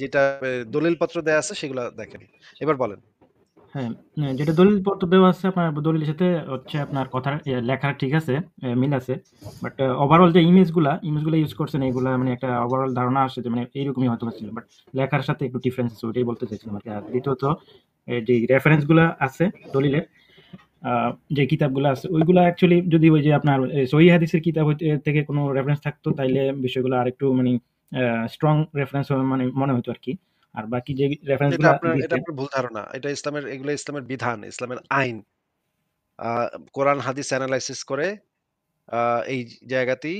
যেটা দলিলপত্র দেয়া আছে সেগুলা দেখেন। এবার বলেন। হ্যাঁ, যেটা দলিলপত্র দেওয়া আছে আপনার দলিলের সাথে হচ্ছে আপনার কথার লেখার ঠিক আছে, মিল আছে। বাট ওভারঅল যে ইমেজগুলা ইউজ করছেন এগুলা মানে একটা ওভারঅল ধারণা আসে যে মানে এইরকমই হয়তো ছিল। বাট লেখার সাথে একটু ডিফারেন্স আছে, ওইটাই বলতে চাইছিলাম আরকি। আর দ্বিতীয়ত যে রেফারেন্স গুলা আছে দলিলের, যে কিতাবগুলো আছে ওইগুলা অ্যাকচুয়ালি যদি ওই যে আপনার সহিহ হাদিসের কিতাব হইতে থেকে কোনো রেফারেন্স থাকতো তাইলে বিষয়গুলো আরেকটু মানে স্ট্রং রেফারেন্স মানে মনে হতো আরকি। আর বাকি যে রেফারেন্স এটা গুলা এটা দিছে। আপনার ভুল ধারণা। এগুলো ইসলামের বিধান, ইসলামের আইন। আ কোরআন হাদিস এনালাইসিস করে আ এই জায়গাতেই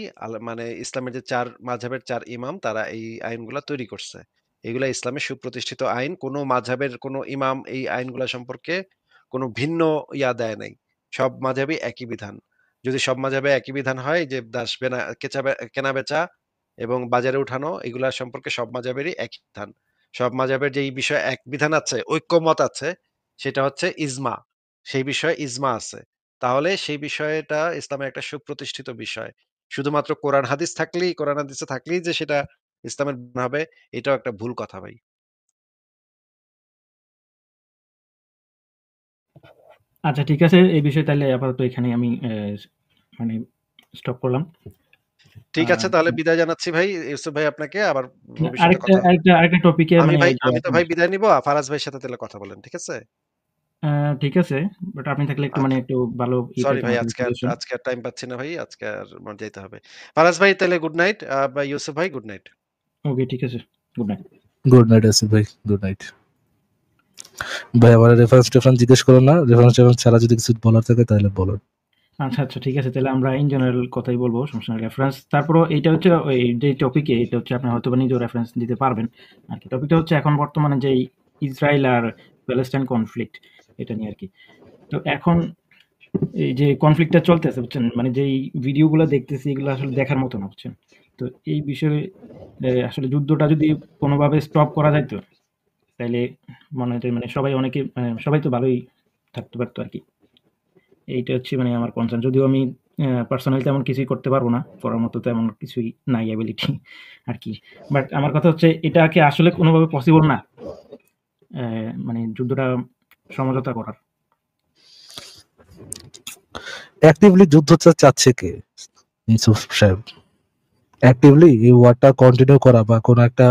মানে ইসলামের যে ৪ মাযহাবের ৪ ইমাম তারা এই আইনগুলা তৈরি করছে। এগুলা ইসলামের সুপ্রতিষ্ঠিত আইন। কোন মাযহাবের কোন ইমাম এই আইনগুলা সম্পর্কে কোন ভিন্ন দেয় নাই। সব মাযহাবই একই বিধান। যদি সব মাযহাবে একই বিধান হয় যে কেনা-বেচা এবং বাজারে উঠানো এগুলা সম্পর্কে সব মাযহাবেরই একই বিধান। সব মাযহাবের যেই বিষয়ে এক বিধান আছে, ঐক্যমত আছে সেটা হচ্ছে ইজমা। সেই বিষয়ে ইজমা আছে। তাহলে সেই বিষয়টা ইসলামের একটা সুপ্রতিষ্ঠিত বিষয়। শুধুমাত্র কোরআন হাদিসে থাকলেই যে সেটা ইসলামের হবে, এটাও একটা ভুল কথা ভাই। আচ্ছা ঠিক আছে, এই বিষয়ে তাহলে আপাতত এখানেই আমি মানে স্টপ করলাম। ঠিক আছে আর তাহলে বিদায় জানাচ্ছি ভাই। ইউসুফ ভাই আপনাকে আবার ভবিষ্যতে আরেকটা কথা হবে। আরেকটা আরেকটা টপিকে মানে এই যে আমি তো আপনার ভাই বিদায় নিব। ফারাজ ভাইয়ের সাথে তাহলে কথা বলেন। ঠিক আছে? ঠিক আছে, বাট আপনি থাকলে একটু মানে আচ্ছা। একটু ভালো সরি পাইতাম ভাই আর সাজেশন। আজকে আর টাইম পাচ্ছি না ভাই। আজকে আর আমার যাইতে হবে। ফারাজ ভাই তাহলে গুড নাইট। বা ইউসুফ ভাই গুড নাইট। ওকে ঠিক আছে, good night. Good night Asif ভাই, গুড নাইট ভাই। আমার রেফারেন্স জিজ্ঞেস করো না, রেফারেন্স ছাড়া যদি কিছু বলার থাকে তাহলে বলো। আচ্ছা, আচ্ছা ঠিক আছে। তাহলে আমরা ইন জেনারেল কথাই বলবো, সমস্যা নাই। রেফারেন্স তারপরও এইটা হচ্ছে ওই যে টপিকে এটা হচ্ছে আপনি হয়তোবা নিজেও রেফারেন্স দিতে পারবেন আরকি। টপিকটা হচ্ছে এখন বর্তমানে যেই ইসরায়েল আর প্যালেস্টাইন কনফ্লিক্ট, এটা নিয়ে আরকি। তো এখন এই যে কনফ্লিক্টটা চলতেছে বুঝছেন? মানে যেই ভিডিওগুলা দেখতেছি এগুলো আসলে দেখার মতো না বুঝছেন? তো এই বিষয়ে আসলে যুদ্ধটা যদি কোনোভাবে স্টপ করা যাইত, তাইলে মনে হয় যে মানে সবাই অনেকে মানে সবাই তো ভালোই থাকতে পারতো আরকি। এইটা হচ্ছে মানে আমার কনসার্ন। যদিও আমি পার্সোনালি তেমন কিছুই করতে পারব না। করার মতো তেমন কিছুই নাই এবিলিটি আরকি। বাট আমার কথা হচ্ছে এটা কি আসলে কোনোভাবে পসিবল না? মানে যুদ্ধটা সমঝোতা করার? অ্যাক্টিভলি যুদ্ধ চাচ্ছে কে ইউসুফ সাহেব? অ্যাক্টিভলি এই ওয়ারটা কন্টিনিউ করা বা কোনো একটা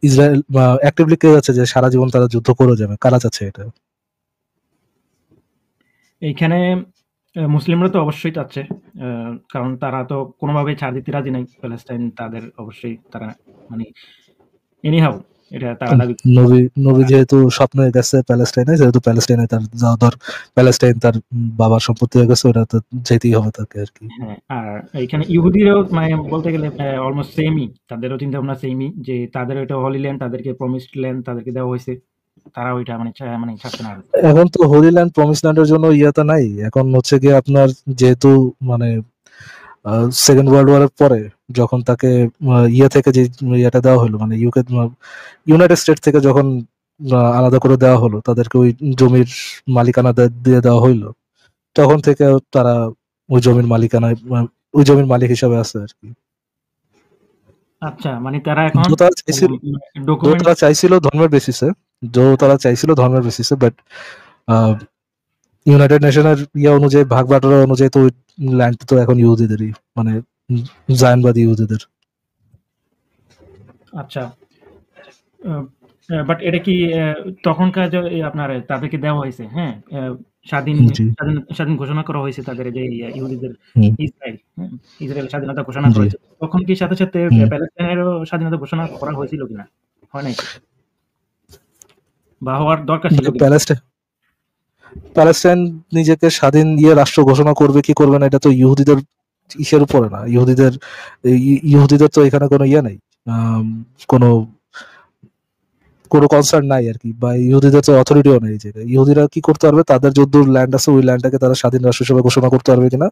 ইসরায়েল অ্যাক্টিভলি কে যাচ্ছে যে সারা জীবন তারা যুদ্ধ করে যাবে? কারা চাচ্ছে এটা? এইখানে মুসলিমরা তো অবশ্যই চাচ্ছে। আ কারণ তারা তো কোনোভাবেই ছাড় দিতে রাজি নাই। প্যালেস্টাইন তাদের অবশ্যই তারা মানে এনিহাউ এটা তারা দাবি করছে। নবী যেহেতু স্বপ্নে গেছে প্যালেস্টাইনে, যেহেতু প্যালেস্টাইনে তার যাওয়া প্যালেস্টাইন তার বাবার সম্পত্তি হয়ে গেছে, ওটা তো যেতেই হবে তাকে আর কি। হ্যাঁ, আর এইখানে ইহুদিরাও মানে বলতে গেলে অলমোস্ট সেমই। তাদেরও চিন্তাভাবনা সেমই যে তাদের ওইটা হলি ল্যান্ড, তাদেরকে প্রমিসড ল্যান্ড তাদেরকে দেওয়া হয়েছে। তারা ওইটা মানে মানে ছাড়তে না পারে। এখন তো হোলি ল্যান্ড প্রমিস ল্যান্ডের জন্য ইয়েটা নাই। এখন হচ্ছে গিয়ে আপনার যেহেতু মানে সেকেন্ড ওয়ার্ল্ড ওয়ারের পরে যখন তাকে ইয়ে থেকে যে ইয়েটা দেওয়া হলো, মানে ইউনাইটেড স্টেট থেকে যখন আলাদা করে দেওয়া হলো তাদেরকে ওই জমির মালিকানা দিয়ে দেওয়া হইলো, তখন থেকে তারা ওই জমির মালিকানায় ওই জমির মালিক হিসাবে আছে আর কি। আচ্ছা, মানে তারা এখন যো তারা চাইছিল যো ডকুমেন্ট তারা চাইছিল ধর্মের বেসিসে তারা চাইছিল ধর্মের বেসিসে, বাট ইউনাইটেড নেশনের অনুযায়ী ভাগ বাটোয়ারা অনুযায়ী তো ওই ল্যান্ড তো এখন ইহুদিদেরই, মানে জায়নবাদী ইহুদিদের। আচ্ছা। বাট এটা কি তখনকার যে আপনার তাদেরকে দেওয়া হয়েছে, হ্যাঁ? স্বাধীন জি স্বাধীন স্বাধীন ঘোষণা করা হয়েছে তাদের যে ইহুদিদের হুম ইসরায়েল, হ্যাঁ? ইসরায়েল স্বাধীনতা ঘোষণা করা জি হয়েছে। তখন কি সাথে, সাথে হুম। প্যালেস্টাইনেরও স্বাধীনতা ঘোষণা করা হয়েছিল কিনা? হয় নাই তো? বা হওয়ার দরকার ছিল কিনা? প্যালেস্টাইন নিজেকে স্বাধীন রাষ্ট্র ঘোষণা করবে কি করবে না এটা তো ইহুদিদের ইসের উপরে না। ইহুদিদের তো এখানে কোনো নাই, আম, কোনো কোনো কনসার্ন নাই আর কি, বা ইহুদিদের তো অথরিটিও নেই। যে ইহুদিরা কি করতে পারবে, তাদের যদ্দূর ল্যান্ড আছে ওই ল্যান্ডটাকে তারা স্বাধীন রাষ্ট্র হিসেবে ঘোষণা করতে পারবে কিনা?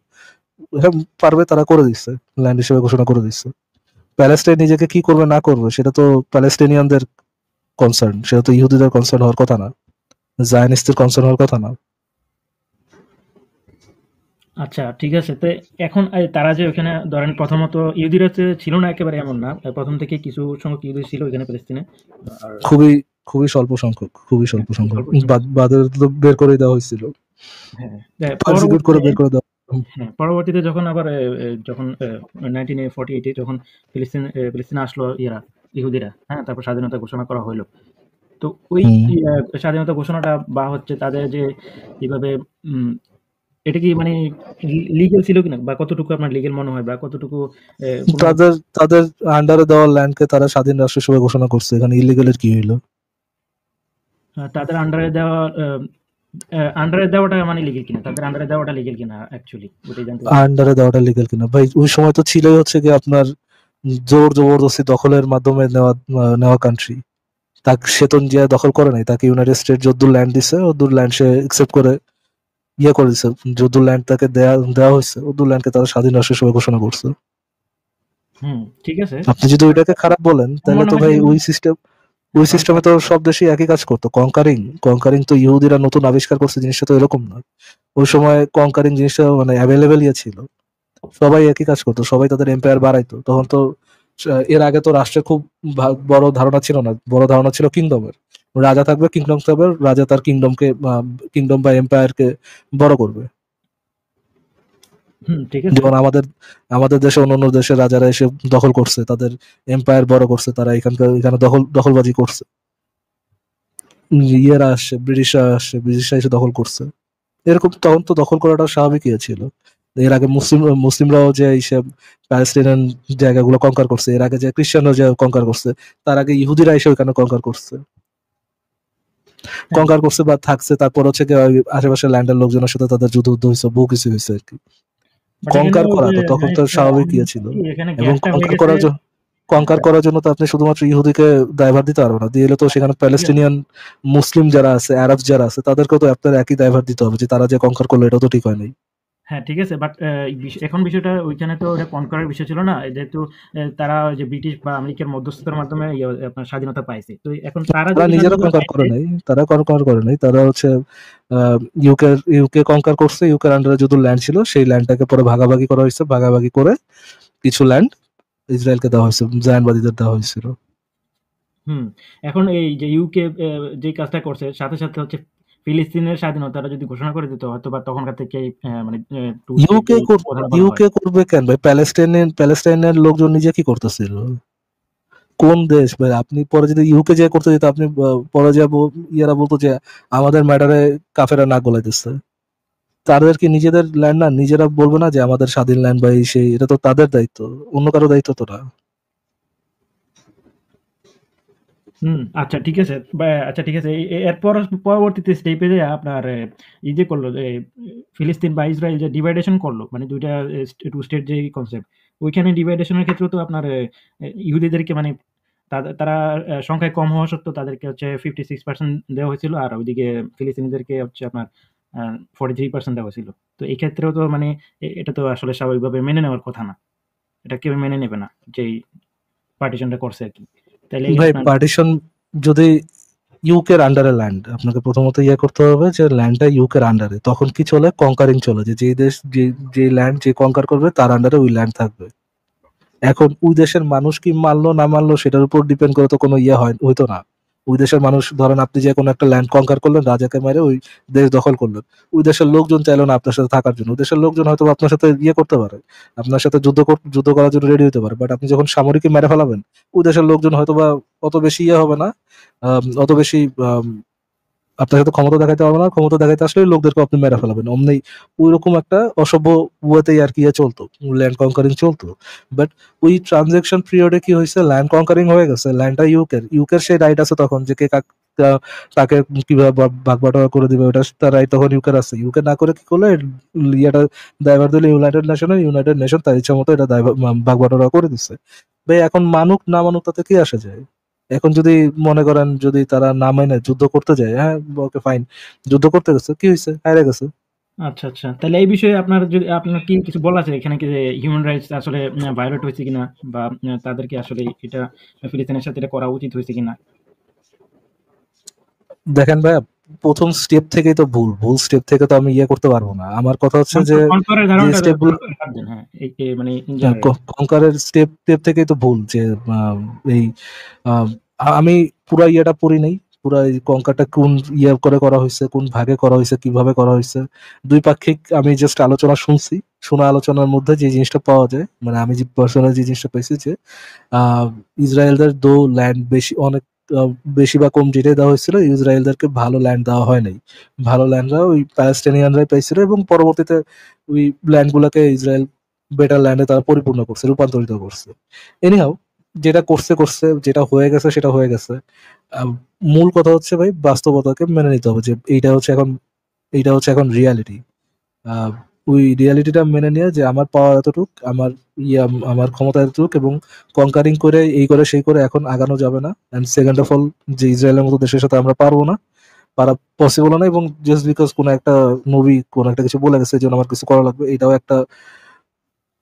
হ্যাঁ পারবে, তারা করে দিচ্ছে, ল্যান্ড হিসেবে ঘোষণা করে দিচ্ছে। প্যালেস্টাইন নিজেকে কি করবে না করবে সেটা তো প্যালেস্টাইনিয়ানদের কনসার্ন, সেটা তো ইহুদিদের কনসার্ন হওয়ার কথা না, জায়নিস্টদের কনসার্ন হওয়ার কথা না। আচ্ছা, ঠিক আছে। তো এখন তারা যে ওখানে ধরেন প্রথমত ইহুদিরা যে ছিল না একেবারে এমন না। প্রথম থেকে কিছু সংখ্যক ইহুদি ছিল ওইখানে প্যালেস্তিনে। আর খুবই খুবই স্বল্প সংখ্যক, খুবই হ্যাঁ, স্বল্প খুবই সংখ্যক। স্বল্প সংখ্যক ছিল। বাদের তো বের করে দেওয়া হয়েছিল, হ্যাঁ, পার্সিকিউট করে পরবর্তীতে বের করে দেওয়া। হ্যাঁ, পরবর্তীতে যখন আবার যখন 1948 এ যখন ফিলিস্তিনে আসলো ইহুদিরা, হ্যাঁ? তারপর স্বাধীনতা ঘোষণা করা হইল। তো ওই হুম। স্বাধীনতা ঘোষণাটা বা হচ্ছে তাদের যে কিভাবে উম এটা কি মানে লিগ্যাল ছিল কিনা বা কতটুকু আপনার লিগ্যাল মনে হয় বা কতটুকু কোনো তাদের তাদের আন্ডারে দেওয়া ল্যান্ডকে তারা স্বাধীন রাষ্ট্র হিসেবে ঘোষণা করছে, এখানে ইলিগেলের কি হইলো? তাদের আন্ডারে দেওয়াটা মানে লিগ্যাল কিনা? তাদের আন্ডারে দেওয়াটা লিগ্যাল কিনা অ্যাকচুয়ালি ওটাই জানতে চাচ্ছি। আন্ডারে দেওয়াটা লিগেল কিনা ভাই? ওই সময় তো ছিলই হচ্ছে কি আপনার জোর জবরদস্তি দখলের মাধ্যমে নেওয়া কান্ট্রি। তাকে সে তো যে দখল করে নাই, তাকে ইউনাইটেড স্টেট যদ্দূর ল্যান্ড দিছে ওদূর ল্যান্ড সে একসেপ্ট করে করে দিছে। যদ্দূর ল্যান্ড তাকে দেওয়া হয়েছে ওদূর ল্যান্ডকে তারা স্বাধীন রাষ্ট্র হিসেবে ঘোষণা করছে। হুম, ঠিক আছে। আপনি যদি ওইটাকে খারাপ বলেন আমার তাহলে মনে তো হয় ভাই যে ওই হ্যাঁ, সিস্টেমে তো সব দেশই একই কাজ করতো। কনকারিং কনকারিং তো ইহুদিরা নতুন আবিষ্কার করছে, জিনিসটা তো এরকম না। ওই সময় কনকারিং জিনিসটা মানে অ্যাভেলেবেল ছিল, সবাই একই কাজ করতো, সবাই তাদের এম্পায়ার বাড়াইতো। তখন তো এর আগে তো রাষ্ট্রের খুব বড় ধারণা ছিল না, বড় ধারণা ছিল কিংডমের। রাজা থাকবে, কিংডম থাকবে, রাজা তার কিংডম বা এম্পায়ারকে বড় করবে। হুম, ঠিক আছে। যেমন আমাদের আমাদের দেশে অন্যান্য দেশের রাজারা এসে দখল করছে, তাদের এম্পায়ার বড় করছে, তারা এখানে দখলবাজি করছে। ইয়েরা আসছে, ব্রিটিশরা এসে দখল করছে। এরকম তখন তো দখল করাটা স্বাভাবিক ছিল। এর আগে মুসলিমরাও যে এইসব প্যালেস্টাইনিয়ান জায়গাগুলো কনকার করছে, এর আগে যে খ্রিস্টানরা যে কনকার করছে, তার আগে ইহুদিরা এসে ওখানে কনকার করছে, হ্যাঁ, বা থাকছে। তারপর হচ্ছে কি ওই আশেপাশের ল্যান্ডের লোকজনের সাথে তাদের যুদ্ধ হয়েছে, বহু কিছু হয়েছে আর কি। বাট এখানে কনকার করা যে তো তখন তো স্বাভাবিক ছিল। কি এখানে এবং গ্যাপটা হয়ে গেছে। কনকার করার জন্য তো আপনি শুধুমাত্র ইহুদিকে দায়ভার দিতে পারবেন না, দিলে তো সেখানে ঠিক আছে। প্যালেস্টিনিয়ান মুসলিম যারা আছে, আরব যারা আছে, তাদেরকেও তো আপনার একই দায়ভার দিতে হবে যে তারা যে কনকার করলো এটা তো ঠিক হয় নাই। হ্যাঁ, ঠিক আছে। বাট এখন বিষয়টা ওইখানে তো ওটা কনকরার বিষয় ছিল না। যেহেতু তারা ওই যে ব্রিটিশ বা আমেরিকার মধ্যস্থতার মাধ্যমে আপনার স্বাধীনতা পাইছে। তো এখন তারা তারা যদি নিজেরা স্বাধীনতা কনকার করে পাইছে নাই, তারা হচ্ছে ইউকে কনকার করছে, ইউকের আন্ডারে যত ল্যান্ড ছিল সেই ল্যান্ডটাকে পরে ভাগাভাগি করা হয়েছে, ভাগাভাগি করে কিছু ল্যান্ড ইসরায়েলকে দেওয়া হয়েছে, জায়নবাদীদের দেওয়া হয়েছিল। হুম, এখন এই যে ইউকে যে কাজটা করছে সাথে, সাথে হচ্ছে ফিলিস্তিনের স্বাধীনতাটা যদি ঘোষণা করে দিত হয়তোবা তখনকার থেকেই মানে 2 স্টেট ইউকে যেই কথা বলা হয়। ইউকে করবে কেন ভাই? প্যালেস্টাইনের লোকজন নিজে কি করতেছিল? কোন দেশ ভাই? আপনি পরে যদি ইউকে যে করতে যেত, আপনি পরে যে ইয়ারা বলতো যে আমাদের ম্যাটারে কাফেরা নাক গলাইতেছে। তাদের কি নিজেদের ল্যান্ড না? নিজেরা বলবে না যে আমাদের স্বাধীন ল্যান্ড বা এই সেই? এটা তো তাদের দায়িত্ব, অন্য কারো দায়িত্ব তো না। হুম, আচ্ছা ঠিক আছে। আচ্ছা ঠিক আছে। এরপর পরবর্তীতে স্টেপে যে আপনার এই যে করলো যে ফিলিস্তিন বা ইসরায়েল যে ডিভাইডেশন করলো মানে ২ টা 2 স্টেট যে কনসেপ্ট ওইখানে ডিভাইডেশনের ক্ষেত্রেও তো আপনার ইহুদিদেরকে মানে তারা সংখ্যায় কম হওয়া সত্ত্বেও তাদেরকে হচ্ছে 56% দেওয়া হয়েছিল। আর ওইদিকে ফিলিস্তিনিদেরকে হচ্ছে আপনার 43% দেওয়া হয়েছিল। তো এই ক্ষেত্রেও তো মানে এটা তো আসলে স্বাভাবিকভাবে মেনে নেওয়ার কথা না। এটা কেউ মেনে নেবে না যেই পার্টিশনটা করছে আরকি। তাইলে ভাই আপনার পার্টিশন যদি ইউকের আন্ডারে ল্যান্ড, আপনাকে প্রথমত করতে হবে যে ল্যান্ডটা ইউকের আন্ডারে, তখন কি চলে? কনকারিং চলে, যে যে দেশ যে ল্যান্ড যে কনকার করবে তার আন্ডারে ওই ল্যান্ড থাকবে। এখন ওই দেশের মানুষ কি মানলো না মানলো সেটার উপর ডিপেন্ড করে তো কোনো হইতো না। ওই দেশের মানুষ, ধরেন আপনি যে কোনো একটা ল্যান্ড কনকার করলেন, রাজাকে মেরে ওই দেশ দখল করলেন, ওই দেশের লোকজন চাইলো না আপনার সাথে থাকার জন্য। ওই দেশের লোকজন হয়তো আপনার সাথে করতে পারে, আপনার সাথে যুদ্ধ করার জন্য রেডি হতে পারে, বাট আপনি যখন সামরিক মেরে ফেলাবেন, ওই দেশের লোকজন হয়তো বা অত বেশি হবে না, অত বেশি আপনার সাথে ক্ষমতা দেখাইতে পারবে না। ক্ষমতা দেখাইতে আসলে লোকদেরকে আপনি মেরে ফেলাবেন অমনি। ওইরকম একটা অসভ্য ওয়েতেই আর কি চলতো, ল্যান্ড কনকারিং চলতো। বাট ওই ট্রানজেকশন পিরিয়ডে কি হয়েছে, ল্যান্ড কনকারিং হয়ে গেছে, ল্যান্ডটা ইউকের সেই রাইট আছে তখন যে তাকে কিভাবে ভাগ বাটোয়ারা করে দিবে, ওটা তার রাইট তখন ইউকের আছে। ইউকে না করে কি করলো, ইয়েটা দায়ভার দিলে ইউনাইটেড নেশন তার ইচ্ছা মতো এটা ভাগ বাটোয়ারা করে দিচ্ছে। ভাই এখন মানুক না মানুক তাতে কি আসে যায়? এখন যদি মনে করেন যদি তারা না মেনে যুদ্ধ করতে যায়, হ্যাঁ ওকে ফাইন, যুদ্ধ করতে গেছে, কি হয়েছে? হারে গেছে। আচ্ছা, আচ্ছা। তাইলে এই বিষয়ে আপনার কি কিছু বলা আছে এখানে কি যে হিউম্যান রাইটস আসলে ভায়োলেট হয়েছে কিনা বা তাদেরকে আসলে এটা ফিলিস্তিনের সাথে এটা করা উচিত হয়েছে কিনা? দেখেন ভাই, প্রথম স্টেপ থেকেই তো ভুল স্টেপ থেকে তো আমি ইয়ে করতে পারবো না। আমার কথা হচ্ছে যে কনকরের যে ধারণাটা স্টেপগুলো বাদ দেন, হ্যাঁ মানে ইন জেনারেল। কঙ্কারের স্টেপ থেকেই তো ভুল যে এই আহ, আমি পুরা ইয়েটা পড়ি নাই, পুরা এই কঙ্কারটা কোন ইয়ে করে করা হয়েছে, কোন ভাগে করা হয়েছে, কিভাবে করা হয়েছে, দুই পাক্ষিক আমি জাস্ট আলোচনা শুনছি। শোনা আলোচনার মধ্যে যে জিনিসটা পাওয়া যায়, মানে আমি যে পার্সোনাল যে জিনিসটা পেয়েছি যে আহ, ইসরায়েলদের দো ল্যান্ড বেশি অনেক বেশি বা কম যেটাই দেওয়া হয়েছিল, ইসরায়েলদেরকে ভালো ল্যান্ড দেওয়া হয় নাই। ভালো ল্যান্ডরা ওই প্যালেস্টাইনিয়ানরাই পাইছিল, এবং পরবর্তীতে ওই ল্যান্ড গুলাকে ইসরায়েল বেটার ল্যান্ডে তারা পরিপূর্ণ করছে, রূপান্তরিত করছে। এনিহাও, যেটা করছে যেটা হয়ে গেছে সেটা হয়ে গেছে। আহ, মূল কথা হচ্ছে ভাই বাস্তবতাকে মেনে নিতে হবে যে এইটা হচ্ছে এখন রিয়ালিটি। ওই রিয়ালিটিটা মেনে নিয়ে যে আমার পাওয়ার এতটুক, আমার আমার ক্ষমতা এতটুক, এবং কনকারিং করে এই করে সেই করে এখন আগানো যাবে না। অ্যান্ড সেকেন্ড অফ অল, যে ইসরায়েলের মতো দেশের সাথে আমরা পারবো না, পারা পসিবল না, এবং জাস্ট বিকজ কোনো একটা নবী কোনো একটা কিছু বলে গেছে এই জন্য আমার কিছু করা লাগবে, এটাও একটা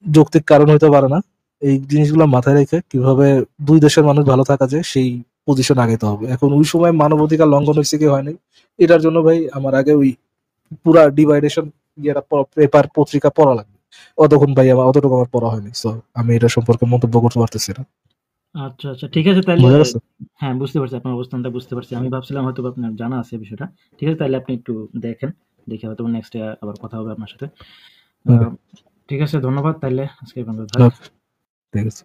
যৌক্তিক কারণ হইতে পারে না। এই জিনিসগুলো মাথায় রেখে কিভাবে দুই দেশের মানুষ ভালো থাকা যায় সেই পজিশন আগাইতে হবে। এখন ওই সময় মানবাধিকার লঙ্ঘন হয়েছে কি হয়নি, এটার জন্য ভাই আমার আগে ওই পুরা ডিভাইডেশন ইয়েটা পেপার পত্রিকা পড়া লাগবে। অতক্ষণ ভাই আমার অতটুকু আমার পড়া হয়নি, সো আমি এটা সম্পর্কে মন্তব্য করতে পারতেছি না। আচ্ছা আচ্ছা, ঠিক আছে তাহলে। বুঝা গেছে? হ্যাঁ, বুঝতে পারছি, আপনার অবস্থানটা বুঝতে পারছি। আমি ভাবছিলাম হয়তো আপনার জানা আছে বিষয়টা। ঠিক আছে, তাহলে আপনি একটু দেখেন, দেখে হয়তো নেক্সট আবার কথা হবে আপনার সাথে। ঠিক আছে, ধন্যবাদ। তাহলে আজকে এই পর্যন্ত থাক। Okay, ঠিক আছে।